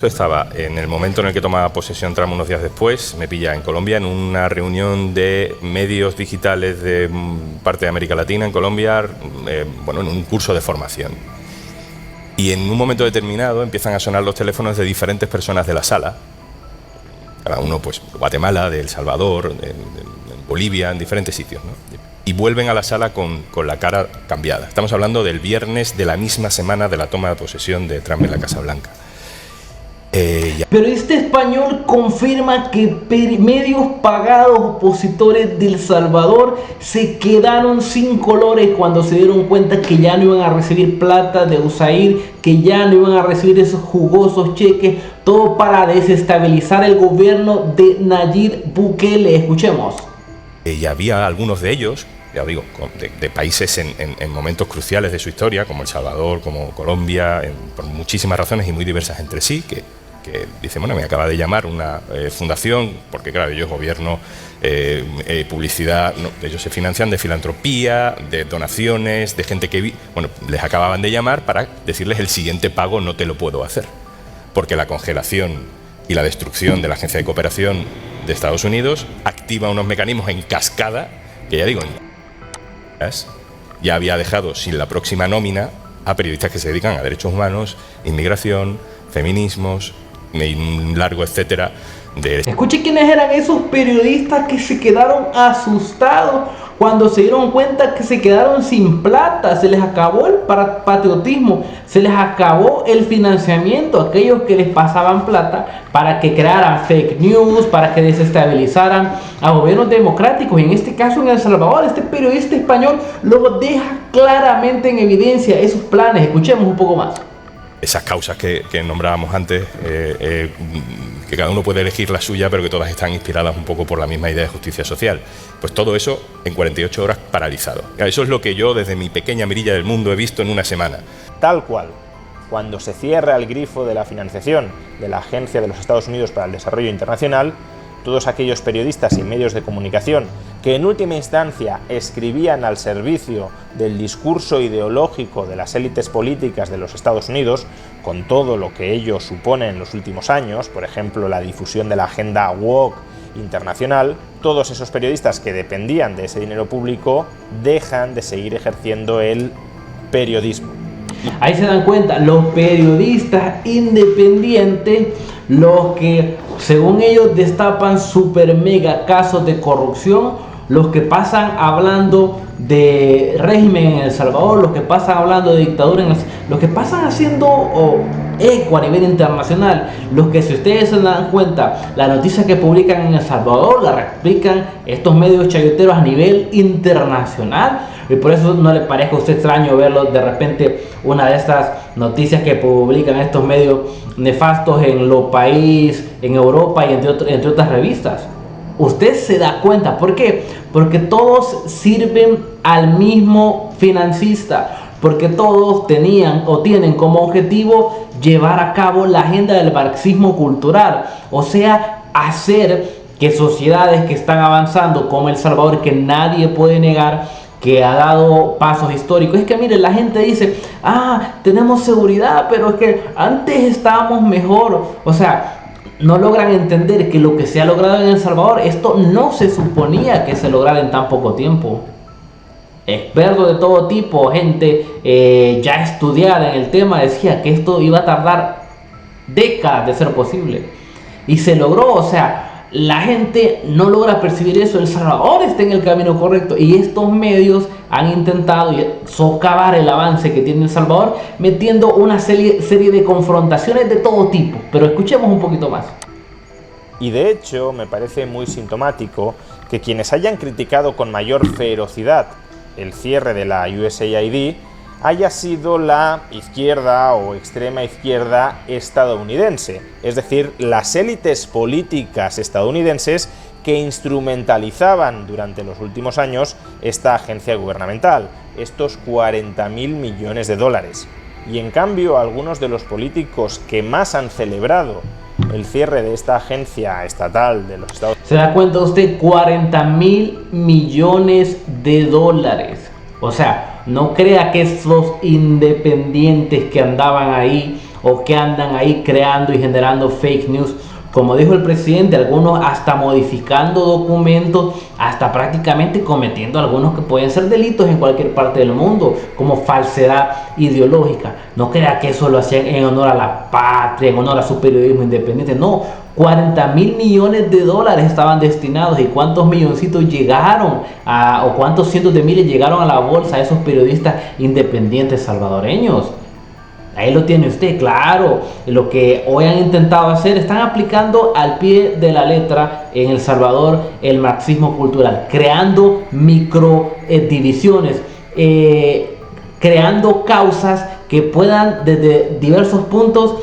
Estaba en el momento en el que tomaba posesión Trump unos días después, me pilla en Colombia en una reunión de medios digitales de parte de América Latina, en Colombia, en un curso de formación. Y en un momento determinado empiezan a sonar los teléfonos de diferentes personas de la sala, cada uno pues Guatemala, de El Salvador, de Bolivia, en diferentes sitios, ¿no? Y vuelven a la sala con la cara cambiada. Estamos hablando del viernes de la misma semana de la toma de posesión de Trump en la Casa Blanca. Pero este español confirma que medios pagados opositores de El Salvador se quedaron sin colores cuando se dieron cuenta que ya no iban a recibir plata de USAID, que ya no iban a recibir esos jugosos cheques, todo para desestabilizar el gobierno de Nayib Bukele. Escuchemos. Y había algunos de ellos, ya digo, de países en momentos cruciales de su historia, como El Salvador, como Colombia, por muchísimas razones y muy diversas entre sí, que dicen, bueno, me acaba de llamar una fundación, porque claro, ellos gobierno, publicidad, no, ellos se financian de filantropía, de donaciones, de gente que les acababan de llamar para decirles el siguiente pago no te lo puedo hacer, porque la congelación y la destrucción de la Agencia de Cooperación de Estados Unidos activa unos mecanismos en cascada que ya había dejado sin la próxima nómina a periodistas que se dedican a derechos humanos, inmigración, feminismos, y un largo etcétera de... Escuche quiénes eran esos periodistas que se quedaron asustados cuando se dieron cuenta que se quedaron sin plata. Se les acabó el patriotismo, se les acabó el financiamiento a aquellos que les pasaban plata para que crearan fake news, para que desestabilizaran a gobiernos democráticos. Y en este caso en El Salvador, este periodista español lo deja claramente en evidencia esos planes. Escuchemos un poco más. Esas causas que nombrábamos antes, que cada uno puede elegir la suya, pero que todas están inspiradas un poco por la misma idea de justicia social. Pues todo eso en 48 horas paralizado. Eso es lo que yo desde mi pequeña mirilla del mundo he visto en una semana. Tal cual. Cuando se cierra el grifo de la financiación de la Agencia de los Estados Unidos para el Desarrollo Internacional, todos aquellos periodistas y medios de comunicación que en última instancia escribían al servicio del discurso ideológico de las élites políticas de los Estados Unidos, con todo lo que ello supone en los últimos años, por ejemplo la difusión de la agenda woke internacional, todos esos periodistas que dependían de ese dinero público dejan de seguir ejerciendo el periodismo. Ahí se dan cuenta, los periodistas independientes, los que según ellos destapan super mega casos de corrupción, los que pasan hablando de régimen en El Salvador, los que pasan hablando de dictadura, los que pasan haciendo eco a nivel internacional, los que, si ustedes se dan cuenta, la noticia que publican en El Salvador la replican estos medios chayoteros a nivel internacional. Y por eso no le parezca a usted extraño verlo de repente una de estas noticias que publican estos medios nefastos en Lo País, en Europa y entre otras revistas. Usted se da cuenta, ¿por qué? Porque todos sirven al mismo financista, porque todos tenían o tienen como objetivo llevar a cabo la agenda del marxismo cultural, o sea, hacer que sociedades que están avanzando como El Salvador, que nadie puede negar que ha dado pasos históricos. Es que miren, la gente dice, tenemos seguridad, pero es que antes estábamos mejor. O sea, no logran entender que lo que se ha logrado en El Salvador, esto no se suponía que se lograra en tan poco tiempo. Expertos de todo tipo, gente ya estudiada en el tema, decía que esto iba a tardar décadas de ser posible. Y se logró, o sea, la gente no logra percibir eso. El Salvador está en el camino correcto y estos medios han intentado socavar el avance que tiene El Salvador metiendo una serie de confrontaciones de todo tipo. Pero escuchemos un poquito más. Y de hecho me parece muy sintomático que quienes hayan criticado con mayor ferocidad el cierre de la USAID haya sido la izquierda o extrema izquierda estadounidense, es decir, las élites políticas estadounidenses que instrumentalizaban durante los últimos años esta agencia gubernamental, estos 40.000 millones de dólares. Y en cambio, algunos de los políticos que más han celebrado el cierre de esta agencia estatal de los Estados Unidos... ¿Se da cuenta usted? 40.000 millones de dólares. O sea, no crea que esos independientes que andaban ahí o que andan ahí creando y generando fake news. Como dijo el presidente, algunos hasta modificando documentos, hasta prácticamente cometiendo algunos que pueden ser delitos en cualquier parte del mundo, como falsedad ideológica. No crea que eso lo hacían en honor a la patria, en honor a su periodismo independiente. No, 40.000 millones de dólares estaban destinados. ¿Y cuántos milloncitos llegaron o cuántos cientos de miles llegaron a la bolsa a esos periodistas independientes salvadoreños? Ahí lo tiene usted, claro. Lo que hoy han intentado hacer, están aplicando al pie de la letra en El Salvador el marxismo cultural, creando micro divisiones, creando causas que puedan desde diversos puntos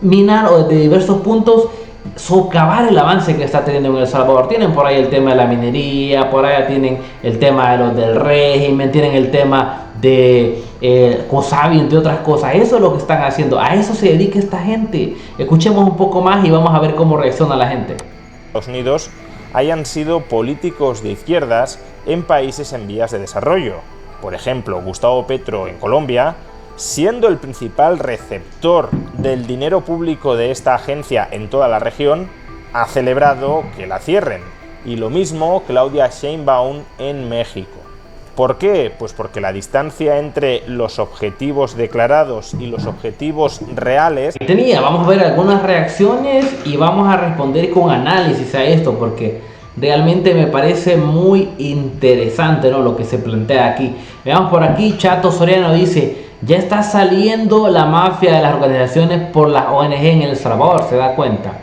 minar, o desde diversos puntos socavar el avance que está teniendo en El Salvador. Tienen por ahí el tema de la minería, por allá tienen el tema de los del régimen, tienen el tema de COSABI, entre otras cosas. Eso es lo que están haciendo, a eso se dedica esta gente. Escuchemos un poco más y vamos a ver cómo reacciona la gente. Estados Unidos hayan sido políticos de izquierdas en países en vías de desarrollo. Por ejemplo, Gustavo Petro en Colombia, siendo el principal receptor del dinero público de esta agencia en toda la región, ha celebrado que la cierren. Y lo mismo Claudia Sheinbaum en México. ¿Por qué? Pues porque la distancia entre los objetivos declarados y los objetivos reales... Vamos a ver algunas reacciones y vamos a responder con análisis a esto, porque realmente me parece muy interesante, ¿no?, lo que se plantea aquí. Veamos por aquí, Chato Soriano dice: ya está saliendo la mafia de las organizaciones por las ONG en El Salvador, ¿se da cuenta?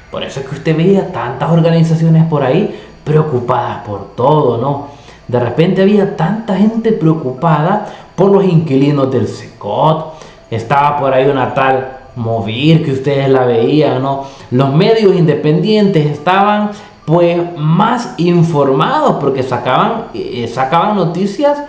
Por eso es que usted veía tantas organizaciones por ahí preocupadas por todo, ¿no? De repente había tanta gente preocupada por los inquilinos del Secot. Estaba por ahí una tal Movir que ustedes la veían, ¿no? Los medios independientes estaban pues más informados porque sacaban noticias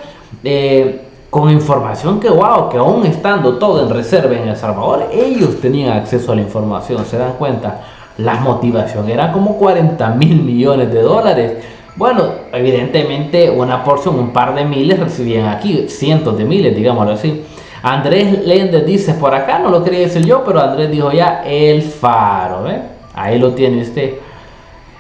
con información que wow, que aún estando todo en reserva en El Salvador, ellos tenían acceso a la información. ¿Se dan cuenta? La motivación era como 40.000 millones de dólares. Bueno, evidentemente una porción, un par de miles recibían aquí, cientos de miles, digámoslo así. Andrés Lendez dice por acá, no lo quería decir yo, pero Andrés dijo ya El Faro, ¿eh? Ahí lo tiene usted.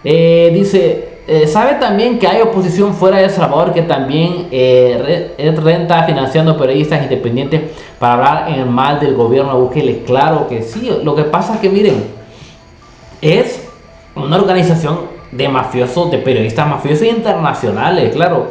Dice, ¿sabe también que hay oposición fuera de El Salvador que también renta financiando periodistas independientes para hablar en el mal del gobierno de Bukele? Claro que sí. Lo que pasa es que miren, es una organización de mafiosos, de periodistas mafiosos internacionales, claro.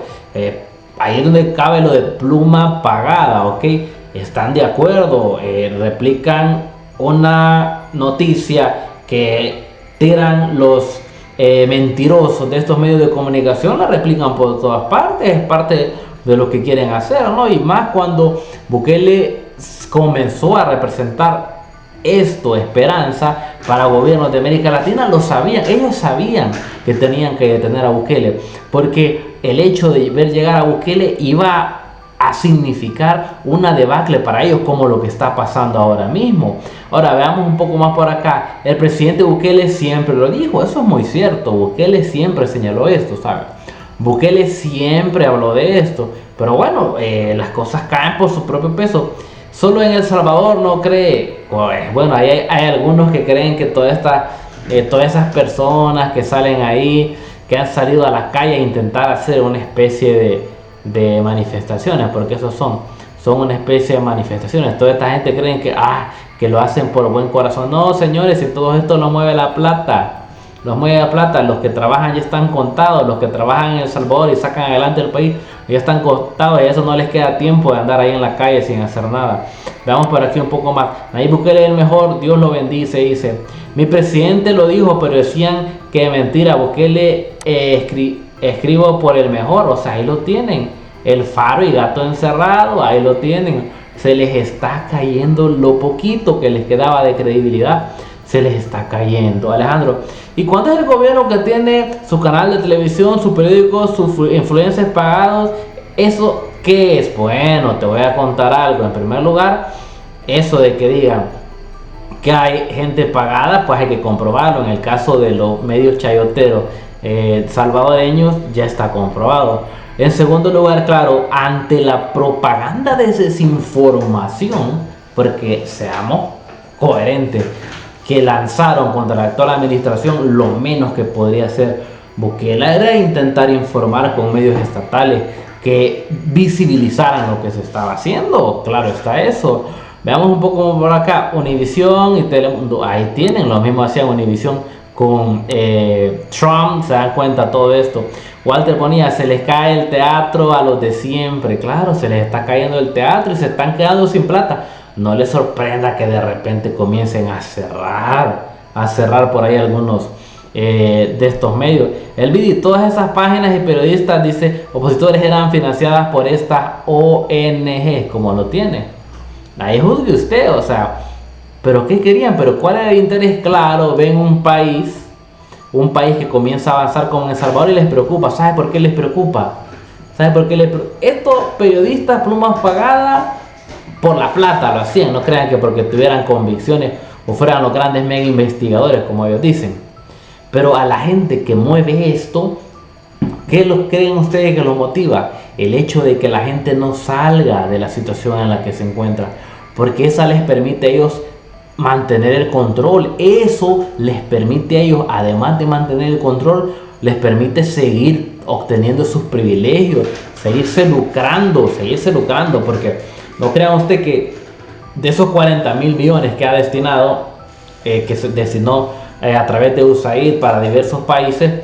Ahí es donde cabe lo de pluma pagada, ¿ok? Están de acuerdo, replican una noticia que tiran los mentirosos de estos medios de comunicación, la replican por todas partes, es parte de lo que quieren hacer, ¿no? Y más cuando Bukele comenzó a representar esto, esperanza para gobiernos de América Latina, lo sabían, ellos sabían que tenían que detener a Bukele, porque el hecho de ver llegar a Bukele iba a significar una debacle para ellos, como lo que está pasando ahora mismo. Ahora veamos un poco más por acá. El presidente Bukele siempre lo dijo, eso es muy cierto, Bukele siempre señaló esto, ¿sabes? Bukele siempre habló de esto, pero bueno, las cosas caen por su propio peso. Solo en El Salvador no cree, pues, bueno, hay algunos que creen que todas esas personas que salen ahí, que han salido a la calle a intentar hacer una especie de manifestaciones, porque esos son una especie de manifestaciones. Toda esta gente creen que lo hacen por buen corazón. No, señores, si todo esto lo mueve la plata. Los mueve la plata, los que trabajan ya están contados, los que trabajan en El Salvador y sacan adelante el país ya están contados, y a eso no les queda tiempo de andar ahí en la calle sin hacer nada. Veamos por aquí un poco más. Nayib Bukele es el mejor, Dios lo bendice, dice. Mi presidente lo dijo, pero decían que mentira, Bukele escribo por el mejor, o sea, ahí lo tienen. El Faro y Gato Encerrado, ahí lo tienen. Se les está cayendo lo poquito que les quedaba de credibilidad. Se les está cayendo, Alejandro. ¿Y cuánto es el gobierno que tiene su canal de televisión, su periódico, sus influencers pagados? ¿Eso qué es? Bueno, te voy a contar algo. En primer lugar, eso de que digan que hay gente pagada, pues hay que comprobarlo. En el caso de los medios chayoteros salvadoreños ya está comprobado. En segundo lugar, claro, ante la propaganda de desinformación, porque seamos coherentes, que lanzaron contra la actual administración, lo menos que podría hacer Bukele era intentar informar con medios estatales que visibilizaran lo que se estaba haciendo. Claro está eso. Veamos un poco por acá, Univision y Telemundo, ahí tienen, lo mismo hacían Univision con Trump, se dan cuenta todo esto. Walter ponía, se les cae el teatro a los de siempre. Claro, se les está cayendo el teatro y se están quedando sin plata. No les sorprenda que de repente comiencen a cerrar por ahí algunos de estos medios. El vídeo, todas esas páginas y periodistas, dice, opositores eran financiadas por estas ONG, como lo tiene. Ahí juzgue usted, o sea, pero ¿qué querían? Pero ¿cuál era el interés? Claro, ven un país que comienza a avanzar con El Salvador y les preocupa. ¿Sabe por qué les preocupa? ¿Sabe por qué estos periodistas, plumas pagadas, por la plata lo hacían? No crean que porque tuvieran convicciones o fueran los grandes mega investigadores, como ellos dicen. Pero a la gente que mueve esto, ¿qué creen ustedes que los motiva? El hecho de que la gente no salga de la situación en la que se encuentra, porque esa les permite a ellos mantener el control. Eso les permite a ellos, además de mantener el control, les permite seguir obteniendo sus privilegios, seguirse lucrando, porque no crean usted que de esos 40.000 millones que ha destinado, que se destinó a través de USAID para diversos países,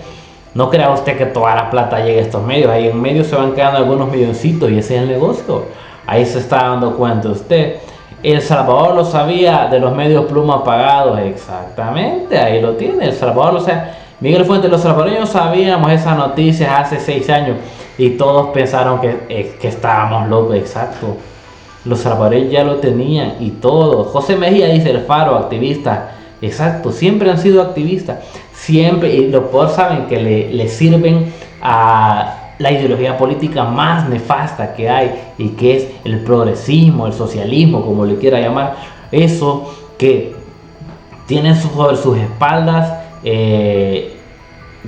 no crea usted que toda la plata llegue a estos medios. Ahí en medio se van quedando algunos milloncitos y ese es el negocio. Ahí se está dando cuenta usted. El Salvador lo sabía de los medios pluma pagados, exactamente, ahí lo tiene. El Salvador lo sabe. Miguel Fuentes, los salvadoreños sabíamos esas noticias hace 6 años y todos pensaron que estábamos locos, exacto. Los salvadoreños ya lo tenían y todo. José Mejía dice, El Faro, activista. Exacto, siempre han sido activistas, siempre, y los peor saben que le sirven a la ideología política más nefasta que hay, y que es el progresismo, el socialismo, como le quiera llamar, eso que tienen sobre sus espaldas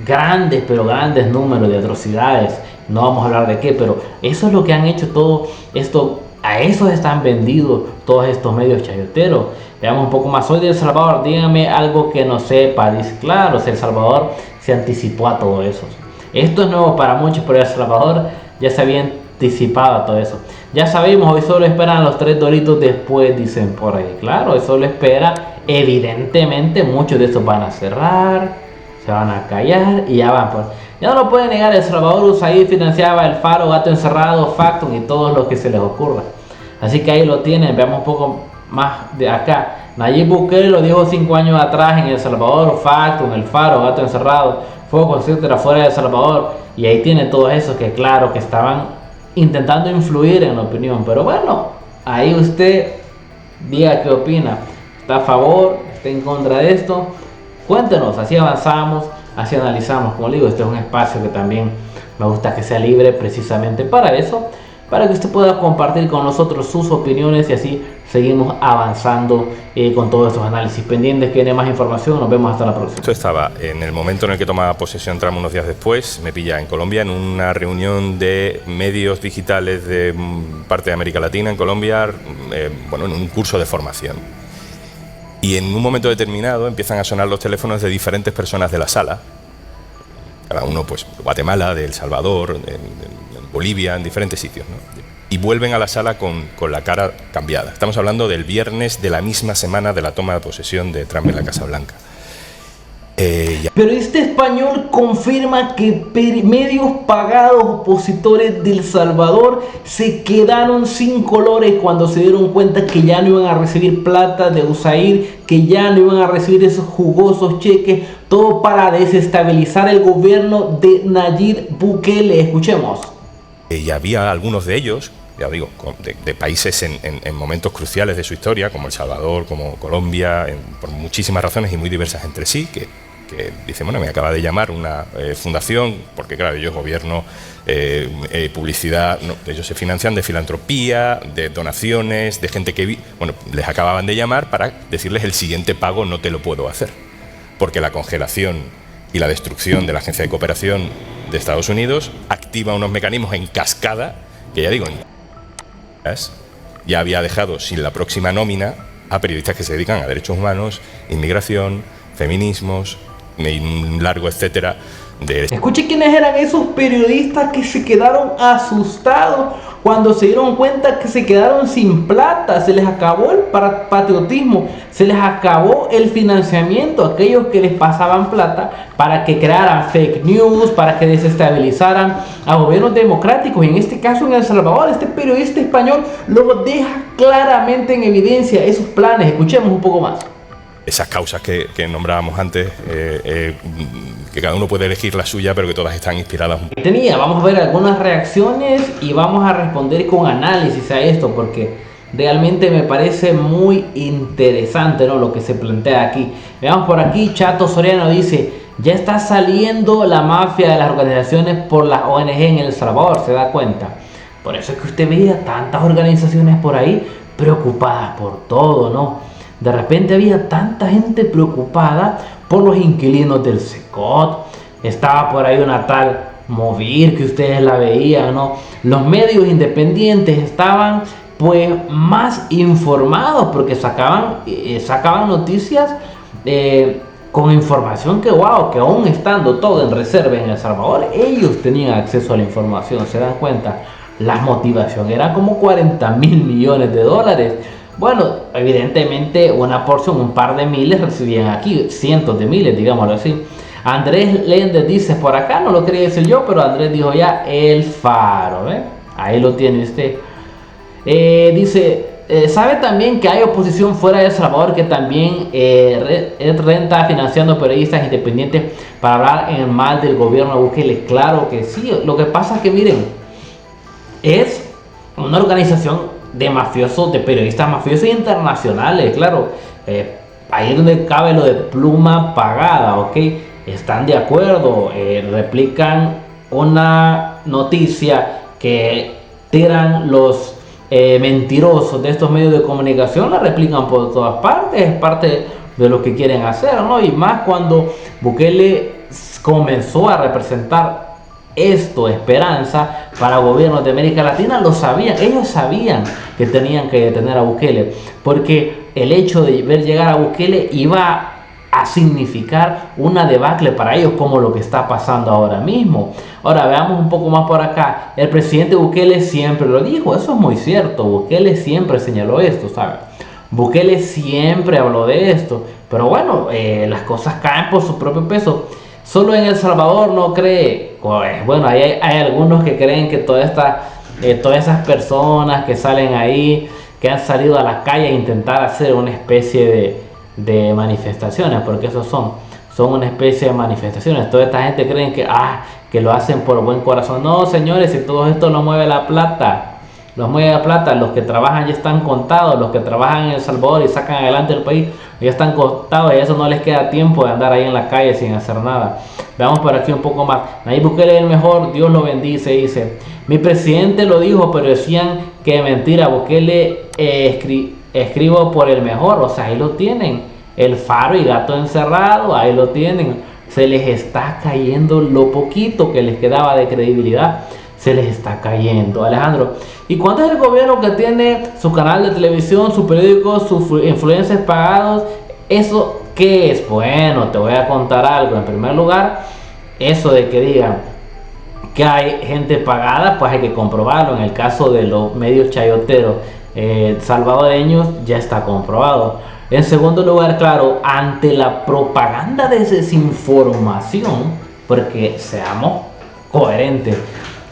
grandes números de atrocidades. No vamos a hablar de qué, pero eso es lo que han hecho todo esto. A eso están vendidos todos estos medios chayoteros. Veamos un poco más. Soy de El Salvador, dígame algo que no sepa. Dice, claro, El Salvador se anticipó a todo eso. Esto es nuevo para muchos, pero El Salvador ya se había anticipado a todo eso. Ya sabemos, hoy solo esperan los 3 doritos después, dicen por ahí. Claro, eso lo espera. Evidentemente, muchos de estos van a cerrar, se van a callar y ya van por... Ya no lo pueden negar, El Salvador USAID financiaba El Faro, Gato Encerrado, Factum y todos los que se les ocurra. Así que ahí lo tienen. Veamos un poco más de acá. Nayib Bukele lo dijo 5 años atrás en El Salvador, Factum, El Faro, Gato Encerrado, Fuego, etcétera, fuera de El Salvador. Y ahí tienen todos esos que claro que estaban intentando influir en la opinión. Pero bueno, ahí usted diga qué opina. ¿Está a favor? ¿Está en contra de esto? Cuéntenos, así avanzamos. Así analizamos. Como digo, este es un espacio que también me gusta que sea libre precisamente para eso, para que usted pueda compartir con nosotros sus opiniones y así seguimos avanzando con todos estos análisis pendientes. Que viene más información, nos vemos hasta la próxima. Esto estaba en el momento en el que tomaba posesión Trump, unos días después, me pilla en Colombia en una reunión de medios digitales de parte de América Latina, en Colombia, en un curso de formación. Y en un momento determinado empiezan a sonar los teléfonos de diferentes personas de la sala, cada uno pues de Guatemala, de El Salvador, de Bolivia, en diferentes sitios, ¿no? Y vuelven a la sala con la cara cambiada. Estamos hablando del viernes de la misma semana de la toma de posesión de Trump en la Casa Blanca. Pero este español confirma que medios pagados opositores de El Salvador se quedaron sin colores cuando se dieron cuenta que ya no iban a recibir plata de USAID, que ya no iban a recibir esos jugosos cheques, todo para desestabilizar el gobierno de Nayib Bukele. Escuchemos. Y había algunos de ellos, ya digo, de países en momentos cruciales de su historia, como El Salvador, como Colombia, por muchísimas razones y muy diversas entre sí, que dicen, bueno, me acaba de llamar una fundación, porque claro, ellos gobierno, publicidad, no, ellos se financian de filantropía, de donaciones, de gente que... Bueno, les acababan de llamar para decirles el siguiente pago no te lo puedo hacer, porque la congelación y la destrucción de la Agencia de Cooperación de Estados Unidos activa unos mecanismos en cascada, que ya digo, ya había dejado sin la próxima nómina a periodistas que se dedican a derechos humanos, inmigración, feminismos, y un largo etcétera de... Escuche quiénes eran esos periodistas que se quedaron asustados cuando se dieron cuenta que se quedaron sin plata, se les acabó el patriotismo, se les acabó el financiamiento a aquellos que les pasaban plata para que crearan fake news, para que desestabilizaran a gobiernos democráticos. Y en este caso en El Salvador, este periodista español lo deja claramente en evidencia esos planes. Escuchemos un poco más. Esas causas que nombrábamos antes, que cada uno puede elegir la suya, pero que todas están inspiradas. Vamos a ver algunas reacciones y vamos a responder con análisis a esto, porque realmente me parece muy interesante, ¿no?, lo que se plantea aquí. Veamos por aquí, Chato Soriano dice: ya está saliendo la mafia de las organizaciones por las ONG en El Salvador, ¿se da cuenta? Por eso es que usted veía tantas organizaciones por ahí preocupadas por todo, ¿no? De repente había tanta gente preocupada por los inquilinos del Secot. Estaba por ahí una tal Movir que ustedes la veían, ¿no? Los medios independientes estaban pues más informados porque sacaban noticias con información que wow, que aún estando todo en reserva en El Salvador, ellos tenían acceso a la información. ¿Se dan cuenta? La motivación era como 40.000 millones de dólares. Bueno, evidentemente una porción, un par de miles recibían aquí, cientos de miles, digámoslo así. Andrés Lender dice, por acá no lo quería decir yo, pero Andrés dijo ya El Faro, ¿eh? Ahí lo tiene usted. Dice, sabe también que hay oposición fuera de El Salvador que también renta financiando periodistas independientes para hablar en el mal del gobierno de Bukele. Claro que sí, lo que pasa es que miren, es una organización de mafiosos, de periodistas mafiosos internacionales, claro. Ahí es donde cabe lo de pluma pagada, ¿ok? Están de acuerdo, replican una noticia que tiran los mentirosos de estos medios de comunicación, la replican por todas partes, es parte de lo que quieren hacer, ¿no? Y más cuando Bukele comenzó a representar esto, esperanza para gobiernos de América Latina, lo sabían, ellos sabían que tenían que detener a Bukele, porque el hecho de ver llegar a Bukele iba a significar una debacle para ellos, como lo que está pasando ahora mismo. Ahora veamos un poco más por acá. El presidente Bukele siempre lo dijo, eso es muy cierto, Bukele siempre señaló esto, ¿sabes? Bukele siempre habló de esto, pero bueno, las cosas caen por su propio peso. Solo en El Salvador no cree, bueno, hay algunos que creen que todas esas personas que salen ahí, que han salido a la calle a intentar hacer una especie de manifestaciones, porque esos son una especie de manifestaciones. Toda esta gente creen que lo hacen por buen corazón. No, señores, si todo esto no mueve la plata, los que trabajan ya están contados, los que trabajan en El Salvador y sacan adelante el país ya están contados, y a eso no les queda tiempo de andar ahí en la calle sin hacer nada. Veamos por aquí un poco más. Nayib Bukele es el mejor, Dios lo bendice, dice: mi presidente lo dijo, pero decían que mentira, Bukele escribo por el mejor. O sea, ahí lo tienen, El Faro y Gato Encerrado, ahí lo tienen. Se les está cayendo lo poquito que les quedaba de credibilidad, se les está cayendo, Alejandro. ¿Y cuánto es el gobierno que tiene su canal de televisión, su periódico, sus influencers pagados? ¿Eso qué es? Bueno, te voy a contar algo. En primer lugar, eso de que digan que hay gente pagada, pues hay que comprobarlo. En el caso de los medios chayoteros salvadoreños ya está comprobado. En segundo lugar, claro, ante la propaganda de desinformación, porque seamos coherentes,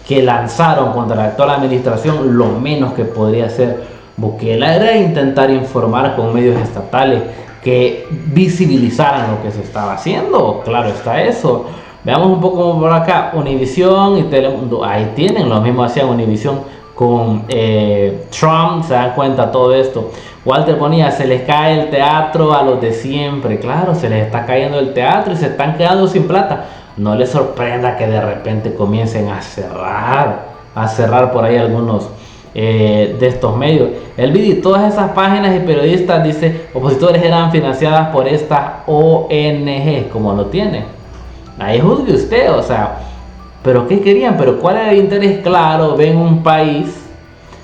que lanzaron contra la actual administración, lo menos que podría hacer Bukele era intentar informar con medios estatales que visibilizaran lo que se estaba haciendo. Claro está eso. Veamos un poco por acá, Univisión y Telemundo, ahí tienen, lo mismo hacían Univisión con Trump, se dan cuenta todo esto. Walter ponía, se les cae el teatro a los de siempre. Claro, se les está cayendo el teatro y se están quedando sin plata. No les sorprenda que de repente comiencen a cerrar por ahí algunos de estos medios. El video, todas esas páginas y periodistas, dice, opositores eran financiadas por estas ONG, como lo tiene. Ahí juzgue usted, o sea, pero ¿qué querían? ¿Pero cuál era el interés? Claro, ven un país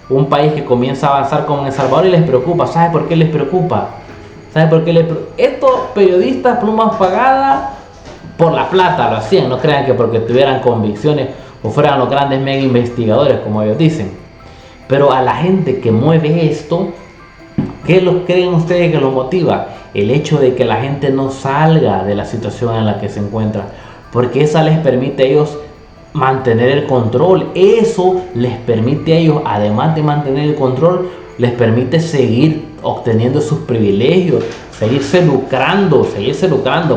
un país que comienza a avanzar como en El Salvador y les preocupa. ¿Sabe por qué les preocupa? ¿Sabe por qué les preocupa? Estos periodistas plumas pagadas por la plata lo hacían, no crean que porque tuvieran convicciones o fueran los grandes mega investigadores como ellos dicen. Pero a la gente que mueve esto, ¿qué creen ustedes que lo motiva? El hecho de que la gente no salga de la situación en la que se encuentra, porque esa les permite a ellos mantener el control. Eso les permite a ellos, además de mantener el control, les permite seguir obteniendo sus privilegios, seguirse lucrando,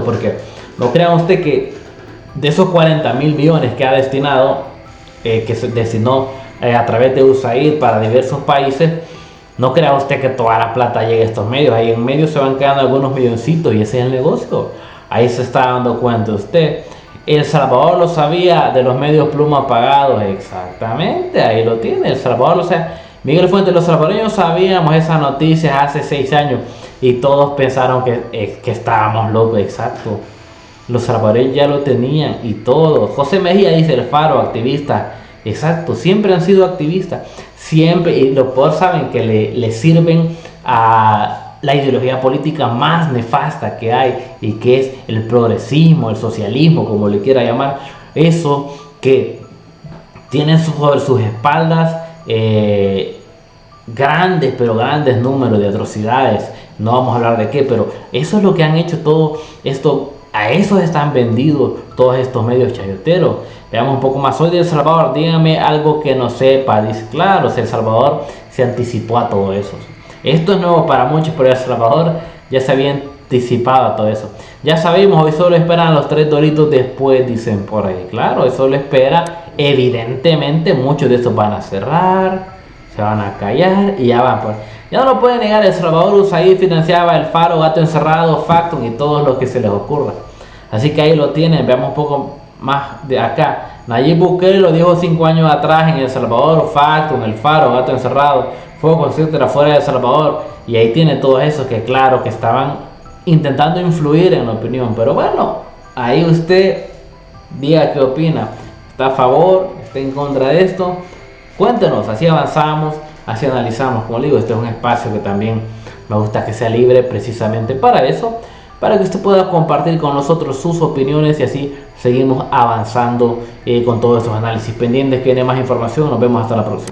porque no crean usted que de esos 40.000 millones que ha destinado, que se destinó a través de USAID para diversos países, no crea usted que toda la plata llegue a estos medios. Ahí en medio se van quedando algunos milloncitos y ese es el negocio. Ahí se está dando cuenta usted. El Salvador lo sabía de los medios pluma pagados, exactamente, ahí lo tiene. El Salvador lo sabía. Miguel Fuentes, los salvadoreños sabíamos esas noticias hace 6 años y todos pensaron que estábamos locos, exacto. Los salvadoreños ya lo tenían y todos. José Mejía dice: el Faro, activista. Exacto, siempre han sido activistas. Siempre, y los peor saben que le sirven a la ideología política más nefasta que hay, y que es el progresismo, el socialismo, como le quiera llamar. Eso que tienen sobre sus espaldas grandes números de atrocidades. No vamos a hablar de qué, pero eso es lo que han hecho todo esto. A eso están vendidos todos estos medios chayoteros. Veamos un poco más. Soy de El Salvador, dígame algo que no sepa. Dice, claro, El Salvador se anticipó a todo eso. Esto es nuevo para muchos, pero El Salvador ya se había anticipado a todo eso. Ya sabemos, hoy solo esperan los 3 doritos después, dicen por ahí. Claro, eso lo espera. Evidentemente, muchos de estos van a cerrar, se van a callar y ya van por... Ya no lo pueden negar. El Salvador USAID financiaba El Faro, Gato Encerrado, Factum y todos los que se les ocurra. Así que ahí lo tienen. Veamos un poco más de acá. Nayib Bukele lo dijo 5 años atrás en El Salvador: Factum, El Faro, Gato Encerrado, Fuego, etcétera, fuera de El Salvador. Y ahí tiene todos esos que, claro, que estaban intentando influir en la opinión. Pero bueno, ahí usted diga qué opina. ¿Está a favor? ¿Está en contra de esto? Cuéntenos, así avanzamos, así analizamos. Como le digo, este es un espacio que también me gusta que sea libre precisamente para eso, para que usted pueda compartir con nosotros sus opiniones y así seguimos avanzando con todos estos análisis pendientes. Que viene más información. Nos vemos hasta la próxima.